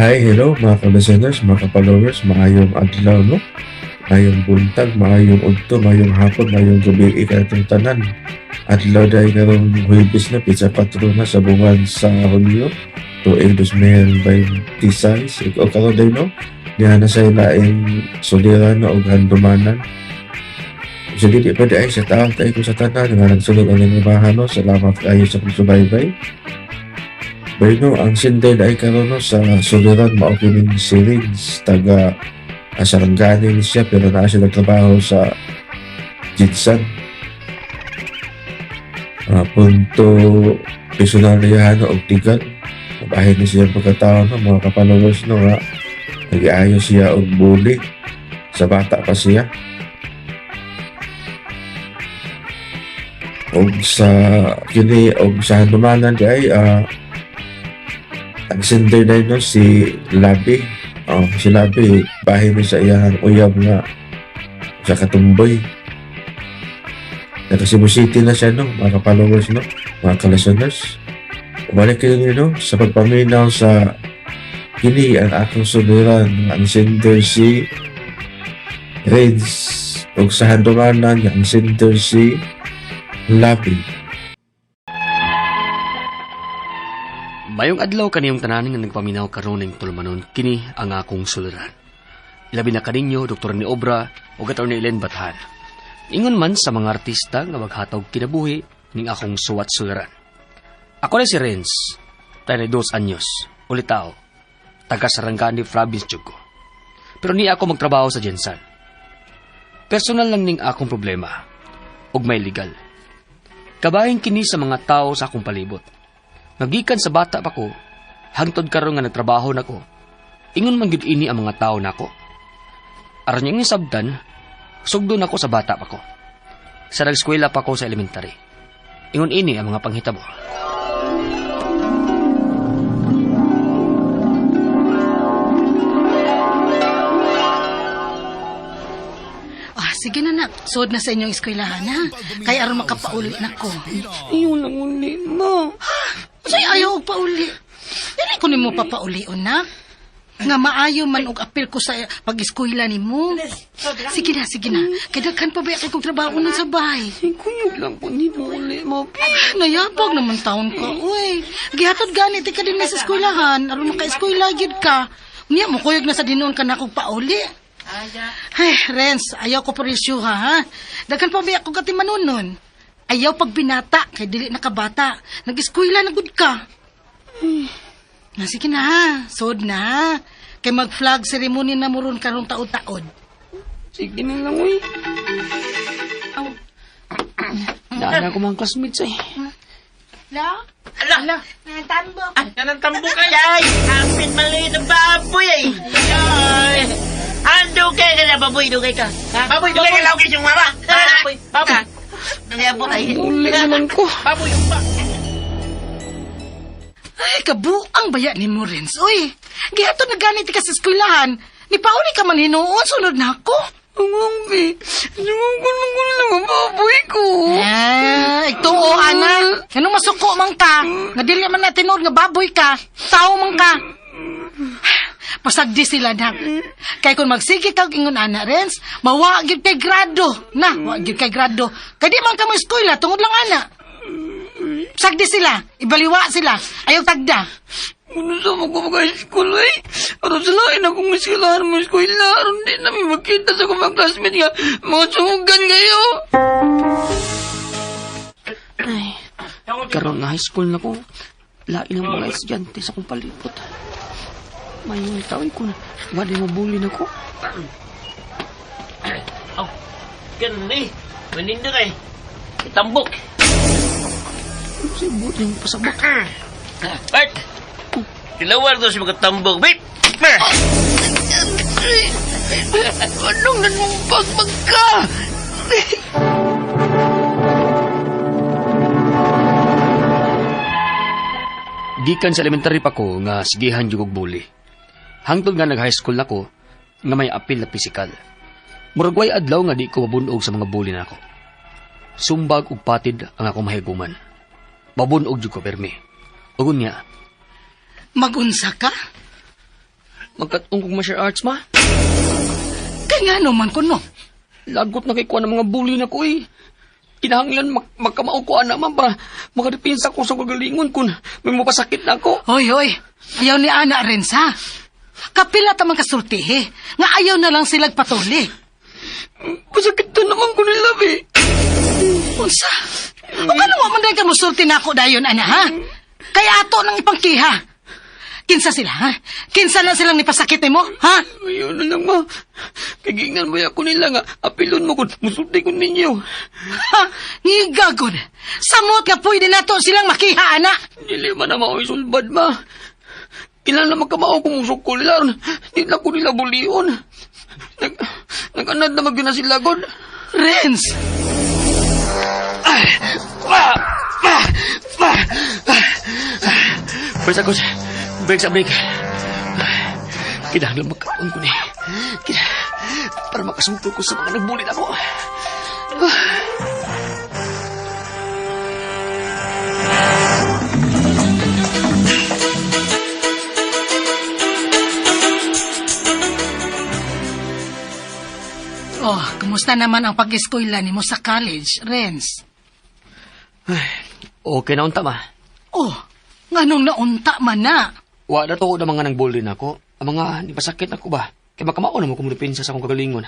Hi, hello mga ka-listeners, mga ka-followers, maayong adlaw, no? Maayong buntag, maayong udto, maayong hapon, maayong gabi, ikatong tanan. Adlaw dahil karong Huwebes na, pizza patro na sa buwan sa Hulyo, tuig 2026. Ikaw karon dahil, no? Diyan na sa ilaing suliran o handumanan. So, di pwede ay sa taong tayo ko sa tanan, nga nagsunod ang limahan, no? Salamat kayo sa pagsubaybay. Pero ang sinday na ay karon no, sa suliran maopening series taga Sarangani ni siya pero naa siya nagtrabaho sa Jitsan. Punto personal niya o tigan. Bahay ni siya pagkataon no, mga kapalawers no nga. Nag-aayos siya og bully sa bata pa siya. Og sa kini og sa handumanan di ay ang sender na no, si Labi. Si Labi, bahay mo sa iyang uyab nga sa Katumboy. Naka Cebu City na siya, no? Mga followers, no? Mga ka-listeners. Balik kayo no? Sa pagpaminaw sa kini ang akong suliran. Ang sender si Reds. O sa handumanan, ang sender si Labi. Mayong adlaw kaniyong tanan nga nagpaminaw karon ning tulumanon kini ang akong suliran. Labi na kaninyo Dr. ni Obra o Atty. Ellen Bathan. Ingon man sa mga artista nga maghatag kinabuhi ning akong suwat suliran. Ako na si Renz, 32 anyos, ulitaw, taga Sarangani province jud ko. Pero ni ako magtrabaho sa Jensan. Personal lang ning akong problema ug may legal. Kabahin kini sa mga tao sa akong palibot. Nagikan sa bata pa ko, hangtod karon nga nagtrabaho na ko, ingon man gid ini ang mga tao nako. Aron yung sabdan, sugdon ako sa bata pa ko. Sa nag-eskwela pa ko sa elementary. Ingon ini ang mga panghitabo. Sige na nak, suod na sa inyong eskwelahan ha. Kaya aron makapauli na ko. Iyon lang uli, ma. Say ayaw og pauli. Dili ko nimo papaulion na. Nga maayo man og apil ko sa pag-eskwela nimo. Sige na. Kadaghan pa ba akong trabaho na sa bahay? Kuyog lang po ni mo uli, ma. Nayapag naman taon ka, uy. Gihatod ganit ka din na sa eskwelahan. Aron maka-eskwela gyud ka. Unya mo kuyog na sa dinuon ka na akong pauli. Ay, Renz, ayaw ko parisyo ha. Daghan pa ba ako katimanunon? Ayaw pag binata, kay dili nakabata. Nag-eskwela na gud ka. Sige na ha, sod na ha. Kay mag-flag ceremony na muron karong taod-taod. Sige na lang, uy. Daan ako mga classmates eh. La? Ala! Nantambo. Nanantambo ka ay! Kapit maliit ng baboy ay! Ay! Dugay ka na, baboy, dugay ka. Baboy, dugay ka, laugis yung mama. Baboy, baboy. Nangyabot ay. Uli naman ko. Baboy yung ba. Ay, kabuang baya ni mo, Renz. Uy, gihato na ganit ka sa eskwelahan. Ni pauli ka man hinuon, sunod na ako. Ang ambi. Sumungkol mo ko lang ang baboy ko. Ituo, ana. Anong masuko man ka? Nga dili man natin nga baboy ka. Tao man ka. Pasagdi sila na. Kaya kung magsige kag ingon ana, Renz, mawagid kay grado. Wagid kay grado. Kaya di man ka mo eskwela, tungod lang ana. Sagdi sila, ibaliwa sila, ayaw tagda. Ano sa mga mag-school eh? Aron sa lain akong masilahan mo eskwela. Aron din namin magkita sa mga classmate nga. Mga sumugan kayo. Ay, karon na high school na ko. Lain ang mga estudyante sa kong palipot. May mga tawin ko na. Wala mabuli na ko. Ganun eh. Manindo ka eh. Itambok. Ano sa ibot yung pasabak? Bart! Tilawar doon sa mga tambok, babe! Anong nanumpag ka? Gikan sa elementary pa ko nga sigihan yung bully. Hangtod nga nag-high school na ko nga may apil na pisikal. Muragway adlaw nga di ko mabunog sa mga bully na ako. Sumbag ug patid ang akong mahiguman. Mabunog jud ko permi. Ugon niya, Magunsa ka? magkatong kong martial arts, ma. Kaya nga naman ko, no? Lagot na kay kuha ng mga bully na ko eh. Kinahanglan magkamao ko naman para makadepensa ko sa kagalingon kung may mapasakit na ako. Hoy, hoy. Ayaw ni Ana rin sa. Kapila tamang kasultihi. Nga ayaw na lang sila patuli. Pasakit na naman ko nila, be. Unsa? O paano mo man rin ka musulti na ako dayon, Ana, ha? Kaya ato nang ipangkiha. Kinsa sila, ha? Kinsa na silang nipasakit mo, ha? Ayun na lang, ma. Kagingan mo ako nila nga. Apilon mo kung musulti ko ninyo. Ha? Ngigagod. Samot nga pwede na to silang makiha, Ana. Dili man na mao'y sulbad, ma. Kailan na magkamao kung musukular. Di na ko nila bulion. Nag-anad na magyuna sila, God. Renz! Break sa coach. Break sa break. Kinahanglan magkaroon ko ni. Para makasungto ko sa mga nagbulit ako. Oh, kumusta naman ang pag-eskwela ni mo sa college, Renz? Okay na unta, ma. Oh, nganong naunta man na? Wa na to na mga nang-bully na ako. Ang mga nipasakit na ko ba? Kaya makamao na mo kumulipensa sa akong kagalingon.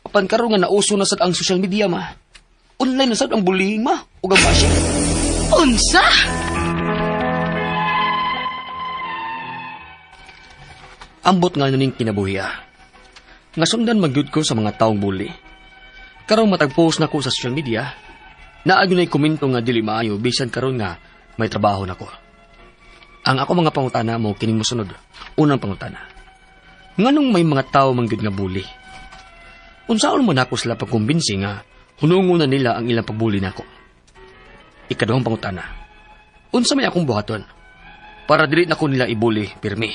Apan karon nga nauso na sad ang social media, ma. Online na sad ang bullying, ma. Ug ang bashing. Unsa? Ambot nga naning kinabuhi, nga sundan magyud ko sa mga taong bully. Karon matag-post na ko sa social media, naagyo na'y komento nga dili maayo bisan karon nga may trabaho na ko. Ang ako mga pangutana mo kining mosunod. Unang pangutana. Nganong may mga tao mangyud nga bully? Unsaon mo nako sila pagkumbinsi nga hunungon na nila ang ilang pagbully nako? Ikaduhang pangutana. Unsa may akong buhaton para dili nako nila ibully pirmi?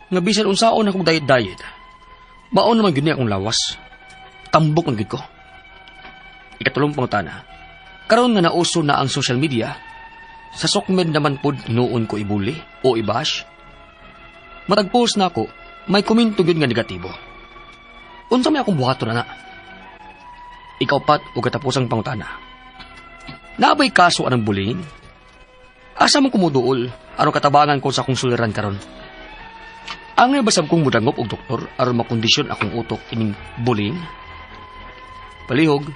Nga bisan unsaon akong dayet-dayet. Baon naman gini akong lawas. Tambok ang gid ko. Ikatulong pangutana. Karon nga nauso na ang social media, sa sokmed naman pod noon ko ibuli o ibash. Matag-post na ako, may komento gyud nga negatibo. Unsa may akong buhaton na? Ikaw pat o katapusang pangutana. Nabay kaso anang bullying? Asa mo kumuduol aron katabangan ko sa akong suliran karon? Ang nabasab kong mudangop og doktor aron makondisyon akong utok ining bullying. Palihog,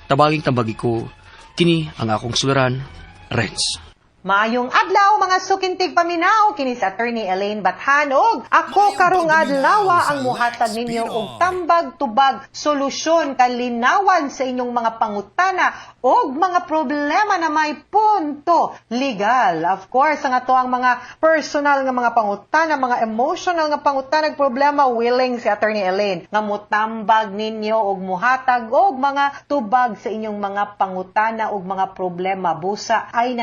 tabaging tambagi ko, kini ang akong suliran, Renz. Maayong adlaw mga sukintig paminaw kini sa Attorney Elaine Bathanog. Ako karong adlaw ang muhatag ninyo og tambag tubag solusyon kalinawan sa inyong mga pangutana og mga problema na may punto legal. Of course, ang ato ang mga personal nga mga pangutana, mga emotional nga pangutana ug problema willing si Attorney Elaine nga mutambag ninyo og muhatag og mga tubag sa inyong mga pangutana og mga problema. Busa ay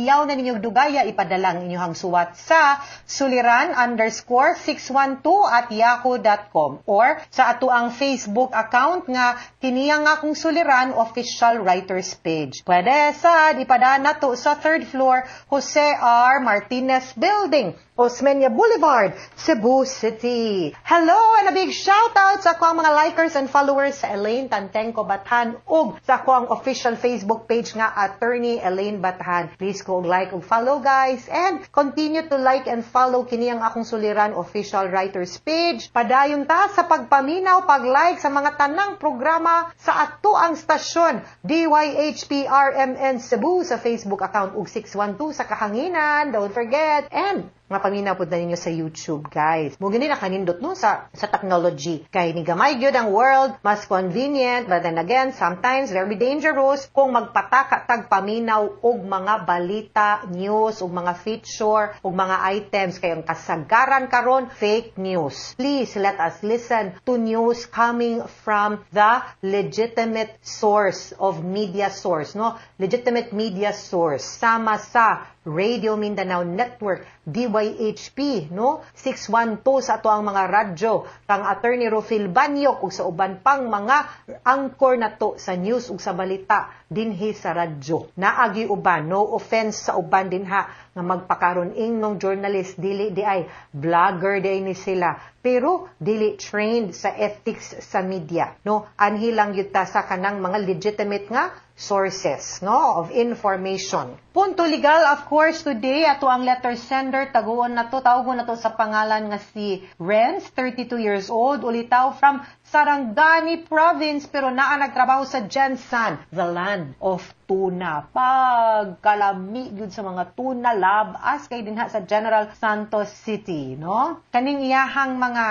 ayaw na ninyong dugaya, ipadala ang inyong suwat sa suliran_612@yahoo.com or sa ato ang Facebook account nga kiniyang akong suliran official writers page. Pwede sad ipadala nato sa 3rd floor Jose R. Martinez Building, Osmeña Boulevard, Cebu City. Hello and a big shout out sa ako ang mga likers and followers sa Elaine Tantenco Bathan ug sa ako ang official Facebook page nga Attorney Elaine Bathan. Please go like ug follow guys and continue to like and follow kini ang akong suliran official writers page. Padayon ta sa pagpaminaw, pag-like sa mga tanang programa sa ato ang stasyon DYHPRMN Cebu sa Facebook account ug 612 sa kahanginan. Don't forget and mapaminaw po na ninyo sa YouTube, guys. Mugini na kanindot no sa technology. Kay ni gamay gyud ang world, mas convenient, but then again, sometimes very dangerous kung magpataka tag paminaw og mga balita, news, og mga feature, og mga items kay ang kasagaran karon fake news. Please let us listen to news coming from the legitimate source of media source, no? Legitimate media source. Sama sa Radio Mindanao Network, DYHP, no? 612 sa ato ang mga radyo, kang Attorney Rofil Banyok ug sa uban pang mga angkor nato sa news ug sa balita dinhi sa radyo. Naagi uban, no offense sa uban dinha nga magpakaron ingnon journalist, dili di ay vlogger di ni sila, pero dili trained sa ethics sa media, no? Anhilang yun ta sa kanang mga legitimate nga sources, no, of information. Punto legal, of course, today, ato ang letter sender, taguon na to, tawagon na to sa pangalan nga si Renz, 32 years old, ulitaw from Sarangani Province, pero naa nagtrabaho sa Jensan, the land of tuna. Pagkalami yun sa mga tuna lab, as kay dinha sa General Santos City, no? Kaning iyahang mga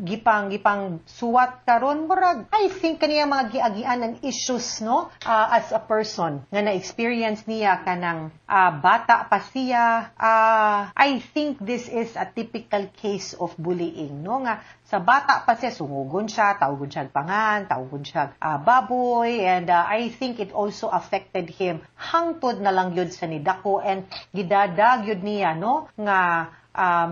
gipang suwat karon, murag, I think kaniya mga giagian ng issues, no? As a person nga na-experience niya kanang bata pa siya, I think this is a typical case of bullying, no? Nga sa bata pa siya, sungugon siya, tawgon siya pangan, tawgon siya baboy, and I think it also affected him. Hangtod na lang yun sa nidako, and gidadag yun niya, no? Nga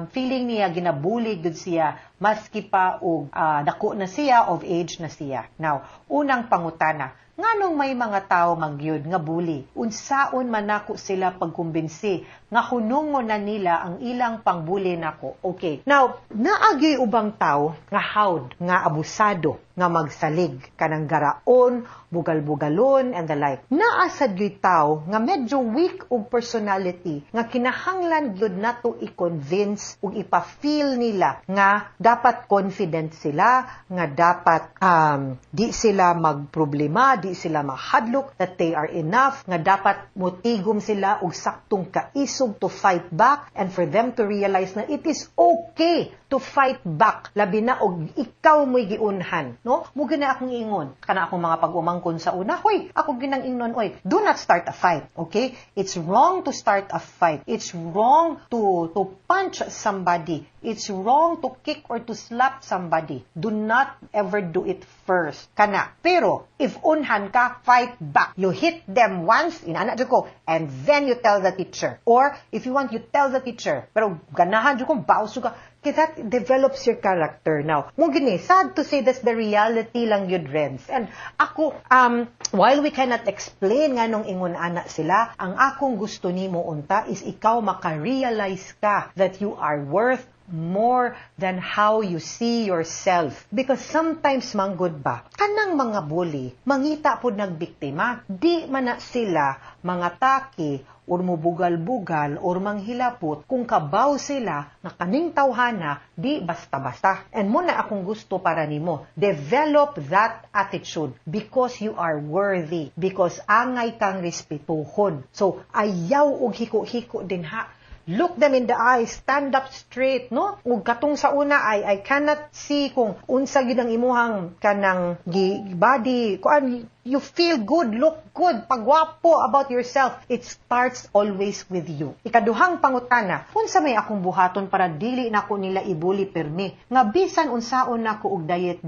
feeling niya ginabulig yun siya, maski pa og dako na siya, of age na siya. Now, unang pangutana, nganong may mga tao magyud nga bully? Unsaon man nako sila pagkumbinsi nga hunungon na nila ang ilang pangbuli nako? Okay. Now, naagi ubang tao nga hawd, nga abusado, nga magsalig, kanang garaon, bugal-bugalon, and the like. Naasad gyud tao nga medyo weak og personality, nga kinahanglan gyud nato i-convince ug ipa-feel nila nga dapat confident sila, nga dapat di sila magproblema, di sila mahadlok, that they are enough, nga dapat motigom sila og saktong kaisog to fight back, and for them to realize na it is okay to fight back, labi na og ikaw mo'y giunhan, no? Mugi na akong ingon kana akong mga pag-umangkon sa una, hoy, ako ginang ingnon, oy, do not start a fight, okay? It's wrong to start a fight. It's wrong to punch somebody. It's wrong to kick or to slap somebody. Do not ever do it first. Kana. Pero, if unhan ka, fight back. You hit them once, inana dyan ko, and then you tell the teacher. Or, if you want, you tell the teacher. Pero, ganahan dyan ko, baos ka. Because that develops your character. Now, mo gini, sad to say that's the reality lang yun, Renz. And ako, while we cannot explain nga nung ingon anak sila, ang akong gusto nimo unta is ikaw maka-realize ka that you are worth more than how you see yourself. Because sometimes, manggod ba, kanang mga bully, mangita po nagbiktima, di man na sila mga taki, or mubugal-bugal, or manghilapot, kung kabaw sila, na kaning tawhana, di basta-basta. And muna akong gusto para nimo, develop that attitude, because you are worthy, because angay kang respetuhon. So, ayaw og hiko-hiko din ha. Look them in the eyes, stand up straight, no? Ug katong sa una I cannot see kung unsa gyud ang imuhang kanang body, kuan, you feel good, look good, pagwapo about yourself. It starts always with you. Ikaduhang pangutana, unsa may akong buhaton para dili nako nila ibuli permi? Nga bisan unsaon nako og diet,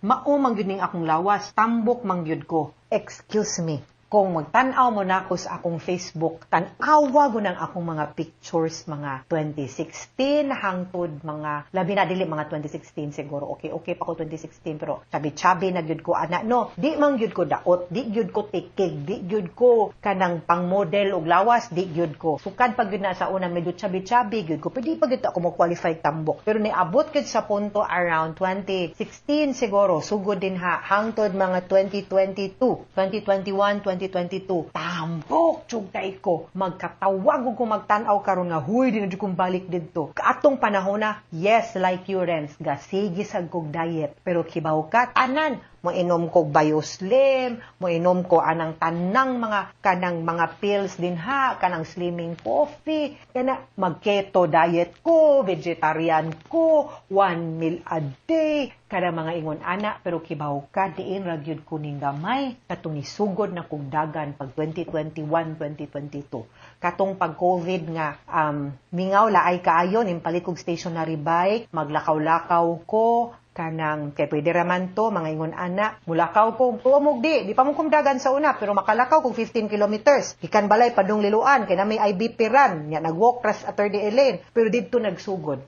mao man gyud ning akong lawas, tambok man gyud ko. Excuse me. Kung magtanaw mo na ako sa akong Facebook, tanawa ko ng akong mga pictures, mga 2016 hangtod, mga, labi na dili, mga 2016 siguro. Okay pa ko 2016, pero chabi-chabi na gyud ko, ana, no, di man gyud ko daot, di gyud ko tikig, di gyud ko kanang pang model og lawas, di gyud ko. Sukad pag gyud na sa una, medyo chabi-chabi gyud ko, pwede pa gyud ako mo qualify tambok. Pero niabot gyud sa punto around 2016 siguro, sugod din ha, hangtod mga 2022, 2022, tambok chugtay ko, magkatawag ko magtanaw karon nga huy di na jud kong balik didto. Kaatong panahon na, yes, like you, Renz, gasigi sa kog diet, pero kibaw ka tanan, mo inom ko Bioslim, mo inom ko anang tanang kanang mga pills din ha, kanang slimming coffee, kana mag-keto diet ko, vegetarian ko, 1 meal a day, kada mga ingon ana, pero kibaw ka diin ra gyud ko ning gamay katong nisugod na kog dagan pag 2021, 2022. Katong pag COVID nga mingaw laay kaayo nimpalit kog stationary bike, maglakaw-lakaw ko, kanang kay pwede raman to mga ingon ana mulakaw ko tuomog di pa mo kumdagan sa una pero makalakaw kog 15 kilometers gikan balay padung liluan kay na may IBP run nya nagwalk ras Attorney Elaine pero didto nagsugod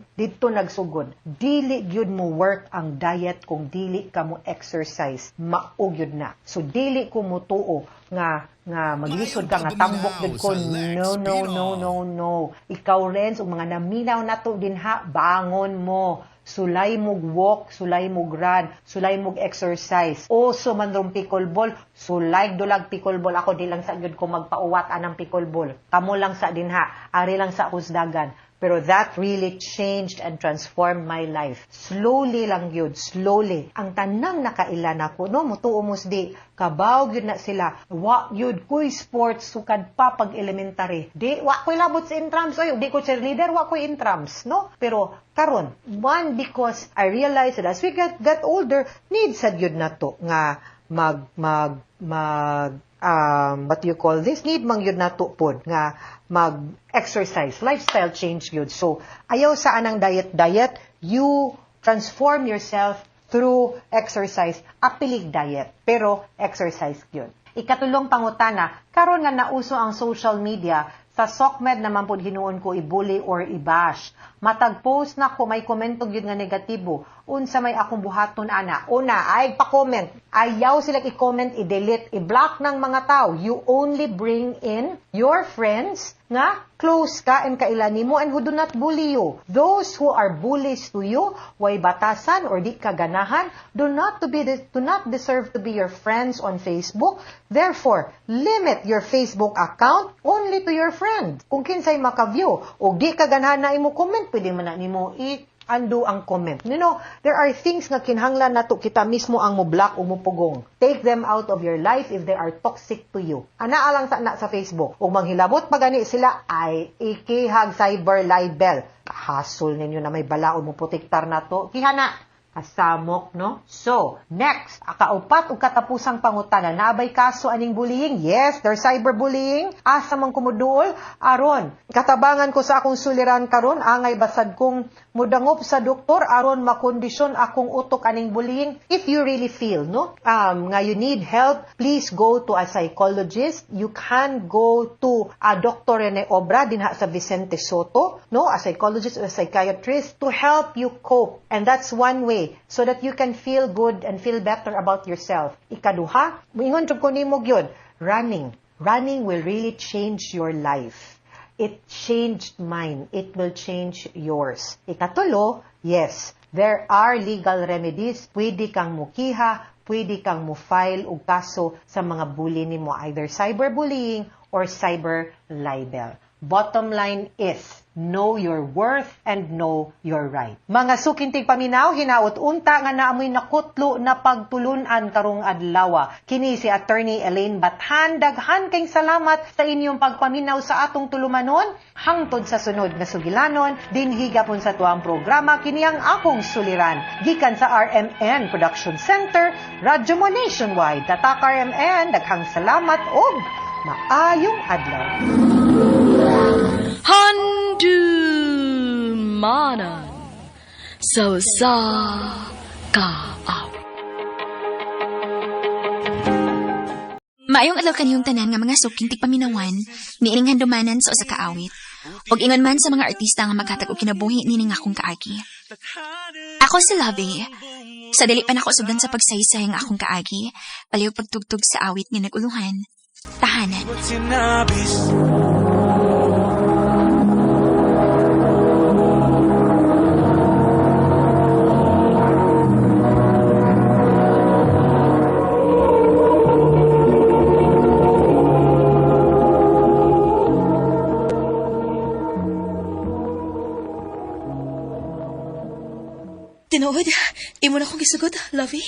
dili gyud mo work ang diet kung dili ka mo exercise mao gyud na so dili ko mo tuo nga maglisod ka nga tambok gyud ko no ikaw Renz ug mga naminaw nato dinha bangon mo sulay mog walk, sulay mog run, sulay mog exercise. O so man rong pickleball, sulay dulag pickleball. Ako di lang sa gyud ko magpauwat anang pickleball. Kamo lang sa dinha, ari lang sa kusdagan. Pero that really changed and transformed my life. Slowly lang yun, slowly. Ang tanang nakailan ako, no, mutuo di, kabaw yun na sila. Wa yun, kuy sports, sukad pa pag elementary. Di, wa ko'y labot sa intrams. Oy, di ko cheerleader, wa ko'y intrams, no? Pero, karon, one, because I realized that as we get older, need sad yun na to, nga, what you call this, need mang yun na to pod, nga, mag-exercise, lifestyle change yun. So, ayaw sa anang diet, you transform yourself through exercise, apilig diet, pero exercise yun. Ikatulong pangutana, karon nga nauso ang social media, sa SOCMED naman po hinuon ko i-bully or i-bash. Matag post na ko may komentog yun nga negatibo. Unsa may akong buhaton ana. Una, ay pa-comment. Ayaw sila i-comment, i-delete, i-block ng mga tao. You only bring in your friends nga close ka and kailani mo and who do not bully you. Those who are bullies to you, way batasan or di kaganahan, do not deserve to be your friends on Facebook. Therefore, limit your Facebook account only to your friend. Kung kinsay maka-view o di kaganahan na imo comment, pwede man na nimo undo ang comment. You know, there are things nga kinahanglan nato kita mismo ang mo-block o mo-pugong. Take them out of your life if they are toxic to you. Anaa lang sa Facebook. Ug manghilabot pa gani sila ay ikihag cyber libel. Hasol ninyo na may balaod mo protektar nato. Kihana kasamok, no? So, next, akaupat ug katapusang pangutana, naabay kaso aning bullying? Yes, there's cyberbullying. Asa man kumuduol? Aron, katabangan ko sa akong suliran karon, angay basad kong mudangop sa doktor aron makondisyon akong utok aning bullying. If you really feel, no, nga you need help, please go to a psychologist. You can go to a Dr. Rene Obra dinha sa Vicente Soto, no, a psychologist or a psychiatrist to help you cope. And that's one way so that you can feel good and feel better about yourself. Ikaduha, ingon jud ko nimo gyud, running. Running will really change your life. It changed mine. It will change yours. Ikatulo, yes, there are legal remedies. Pwede kang mukiha, pwede kang mo-file og kaso sa mga bully nimo, either cyberbullying or cyber libel. Bottom line is, know your worth and know your right. Mga sukintig paminaw, hinaot unta nga naamoy nakutlo na pagtulunan karong adlaw. Kini si Attorney Elaine Bathan. Daghan kayong salamat sa inyong pagpaminaw sa atong tulumanon. Hangtod sa sunod na sugilanon, dinhi gapon sa tuang programa, kini ang akong suliran. Gikan sa RMN Production Center, Radyo Mo Nationwide. Tatak RMN, daghang salamat o maayong adlaw. Handumanan so sa kaaw. Maayong adlaw kaniyong tanan nga mga suking tigpaminawan, niining handumanan sa usa ka awit. Og ingon man sa mga artista nga maghatag og kinabuhi nining akong kaagi. Ako si Lovey. Sa dili pa nako sugdan sa pagsaysay nga akong kaagi, palihog pagtugtog sa awit nga naguluhan. Tahanan. Tinood, imo na akong gisugot, Lovey.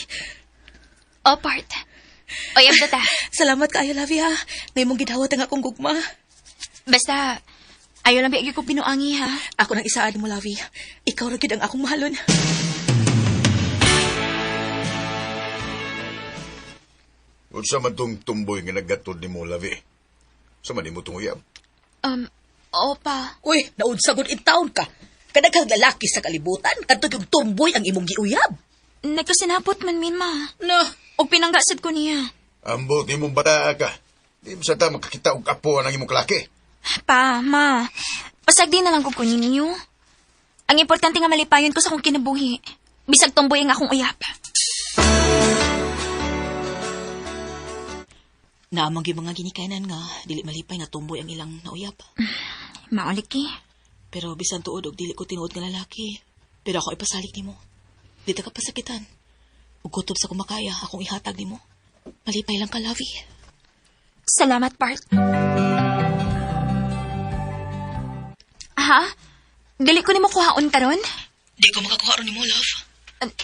O, part. O, yabda ta. Salamat kaayo, Lovey, ha. Ngay mong gidawat ang akong gugma. Basta, ayaw lang bigay ko pinuangi, ha. Ako nang isaad mo, Lovey. Ikaw ra gyud ang akong mahalon. Unsa man tong tumboy nga naggatod nimo, Lavi? Sa man nimo tong uyab? Opa. Uy, naunsa gud in town ka. Kadaghang lalaki sa kalibutan, kadto yung tumboy ang imong giuyab. Nagkasinapot man min, ma. No, O pinanggasad ko niya. Ambot ni mong bata ka. Di mo sa ta makakita og apo ang imong kalaki. Pa, ma. Pasag din na lang ko kunin ninyo. Ang importante nga malipayon ko sa akong kinabuhi. Bisag tomboy ang akong uyap. Naamang yung mga ginikanan nga, dili malipay nga tumboy ang ilang nauyap. Mauliki. Pero bisan tuod og dili ko tinuod nga lalaki. Pero ako ipasalik nimo. Dito ka pasakitan. Ug kutob sa kumakaya, akong ihatag nimo. Malipay lang ka, Lavi. Salamat, Bart. Ha? Dili ko ni mo kuhaon karon? Di ko makakuha ron nimo, love.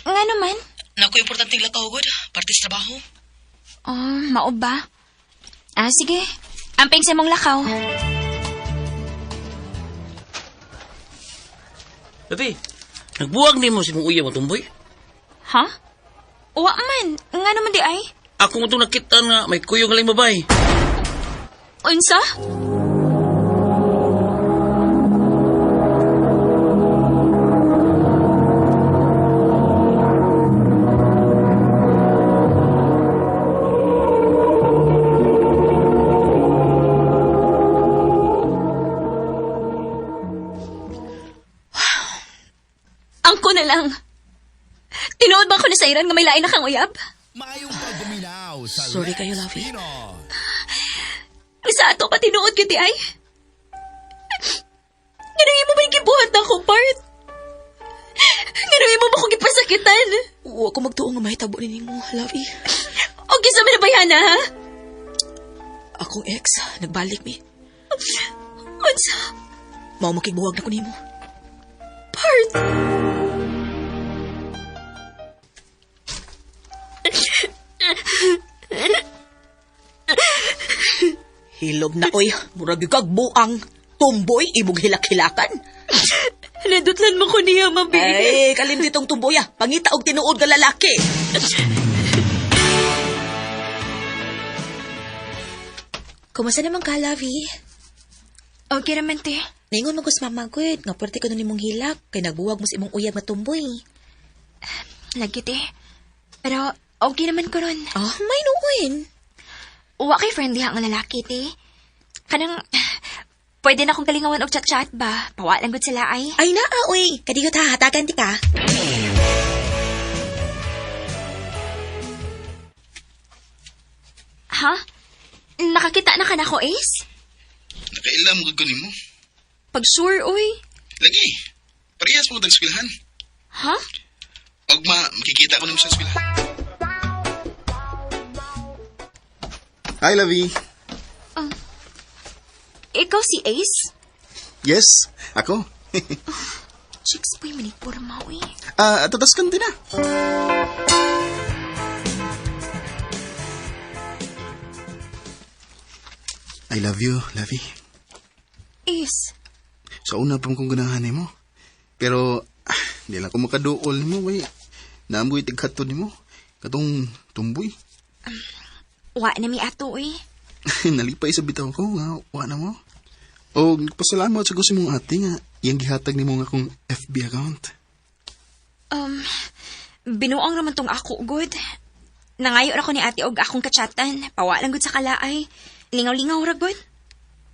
Nga naman? Naku, importanteng lakaw, God. Partis trabaho. Oh, mao ba? Sige. Amping sa mong lakaw. Labi, nagbuwag ni mo si mong uya mo tumboy. Ha? Uwa man. Nga naman di ay? Ako mo itong nakita nga may kuyong galing babay. Unsa? Angko na lang. Tinuod ba ko na sa iran nga may lain na kang uyab? Sorry kayo, Lavi. Sa ato pa tinuod kiti ay? Ganun mo ba yung gibuhat na akong part? Ganun mo ba akong gipasakitan? Huwag ko magtuong nga mahitabo ni mo, Lavi. O gisa man na bayana, ha? Akong ex, nagbalik mi. Unsa? Mao makigbuwag na ko nimo. Part? Hilog na, oy. Murag yung kagbuang. Tumboy, imong hilak-hilakan. Nadutlan mo ko niya, mabi. Ay, kalim ditong tumboy, ah. Pangita og tinuod nga lalaki. Kumusta naman ka, Lavi? Okay naman, te. Ningon mo gus mamagod. Nga pwerte ko nun imong hilak. Kay nagbuwag mo sa imong uyab nga tumboy. Lagi, te. Pero, okay naman ko ron. Ah, may nuuin. Uwa kay friendly hang lalaki, te. Kanang, pwede na akong galingawan og chat-chat ba? Pawalan gud sila ay. Ay naa, oy. Kadigot ha, hatagan ti ka. Ha? Nakakita na ka na ko, Ace? Nakailam ko kunin mo. Pag sure, uy. Lagi, parehas mo ng eskwelahan. Ha? Og makikita ko naman sa eskwelahan. Hi, Lavi. Ikaw si Ace? Yes, ako. Chicks po'y manipurma, uy. Tatas kan din na. I love you, Lavi. Ace, Sa una pa kong ganahan mo. Pero, di lang ko makaduol ni mo. Naamoy tigkato ni mo. Katong tumboy. wa na mi ato, uy. Nalipay sa bitaw ko nga, wala mo. O, pasalamat sa gusto mong ate nga, iyang gihatag ni mo nga akong FB account. Binuang naman tong ako, good. Nangayo na ko ni ate og akong kachatan. Pawalan gud sa kalaay. Lingaw-lingaw ra, good.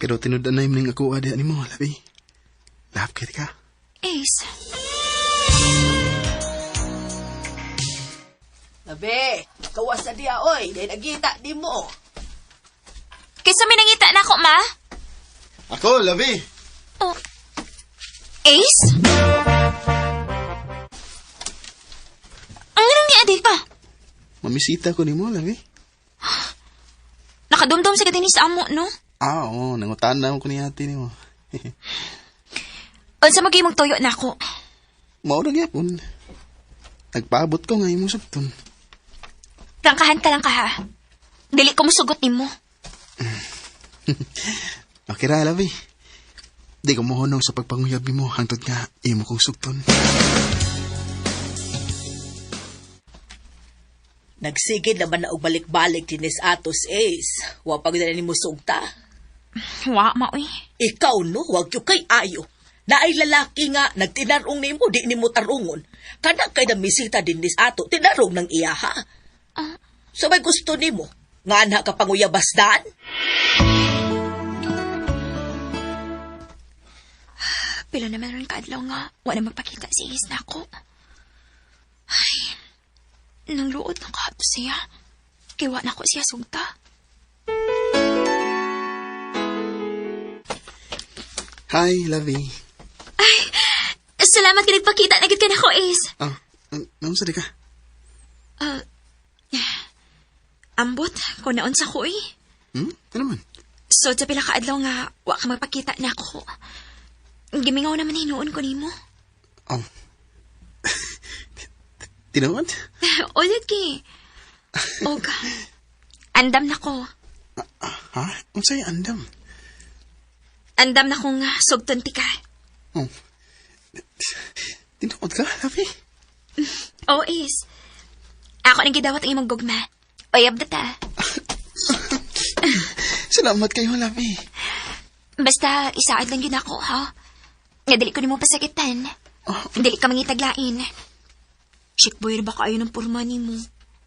Pero tinudan na yung ako adi ni mo, Labi. Love kit ka. Ace. Labi, kawas na diya, oy. Dahil nagita di mo. Kaysa may nangita na ako, ma? Ako, Labi. Oh. Ace? Ang ganun ni adi ka? Mamisita ko ni mo, Labi. Nakadumdum sa katinis sa amo, no? Oo, nangutana ko ni ate ni mo. Unsa magay mong tuyo na ako? Maura gyapon. Nagpaabot ko nga imong sabton. Prangkahan ka lang ka, ha? Dili ko musugot ni mo. Okay ra, Labi. Di ko mohonong sa pagpanguyab mo hangtod nga imo kong sugton. Nagsigid naman na og balik-balik dinis atos, Ace. Wa pag na ni mo sugta. Wa, ma, uy. Ikaw, no? Wag yung kay ayo. Naay lalaki nga nagtinarong nimo di nimo tarungon. Kana kay na misita din nis ato tinarong ng iya ha. So may gusto nimo nga na ka panguyabasdan? Pila naman ron kaadlaw nga wala magpakita si Is na ako. Ay, nang luod ng kahapon siya. Kiwa na ko siya sugta. Hi, Lovey. Salamat ka nagpakita na gid ka na ko, Is. Naunsa di ka? Ambot, kung naon sa ko eh. Ano man? So, sa pila kaadlaw nga, wa ka magpakita na ako. Gimingaw naman hinuon ko nimo. Oh. Tinawad? Ulit ki. Oga. Andam na ko. Ha? Unsay andam? Andam na kong sugton ti ka. Oh. Tinawad ka, Lovey? Oh, Is. Ako nang gidawat ang imong gugma. Oyab na ta. Salamat kayo, Lovey. Basta, isaad lang yun ako, ha? Nga dili ko ni mo pasakitan. Dili ka mangitaglain. Chick boy ba kayo ng purma ni mo?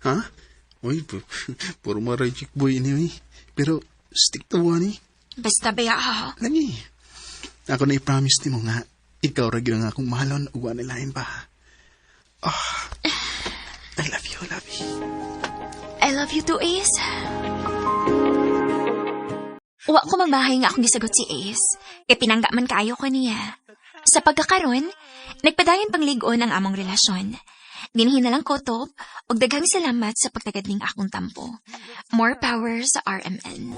Ha? Uy, puro maray chick boy anyway. Pero, stick to one eh. Basta baya, ha? Lagi. Ako na i-promise ni mo nga, ikaw ra gyud ang akong mahalon ug wa nilain pa. I love you, Lovey. I love you too, Ace. Wa ko magbahay nga akong gisagot si Ace. Kaya pinangga man kaayo ko niya. Sa pagkakaroon, nagpadayon pangligon ang among relasyon. Dinhin na lang ko to, ug daghang salamat sa pagtagadling akong tampo. More power sa RMN.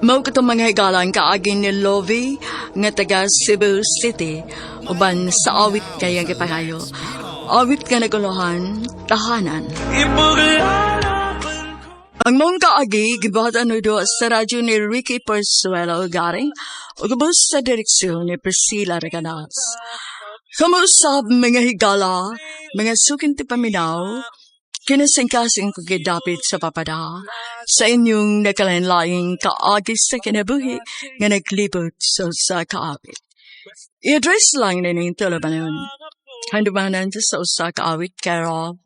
Mao katong mga higalan kaagin ni Lovey nga taga Cebu City uban sa awit kaya gipangayo. Awit ka naguluhan, tahanan. Ang mong kaagi, gibatan no do sa radyo ni Ricky Persuelo garing o gabos sa direksyon ni Priscilla Reganas. Kamusap mga higala, mga sukin ti paminaw, kinasingkasing ko gidapit sa papada sa inyong nakalanlaing kaagi sa kinabuhi nga naglibot sa kaawit. I-address lang na ning tulabanon. Handumanan sa usa ka awit care of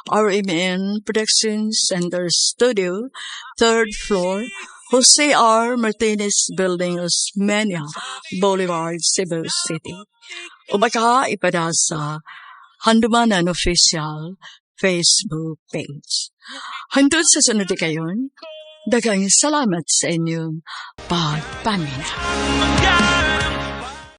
RMN Production Center Studio, 3rd floor, Jose R. Martinez Building, Osmeña, Boulevard, Cebu City. O baka ipada sa Handumanan Official Facebook page. Hantod sa sunod kayon, daghang salamat sa inyong pagpamina.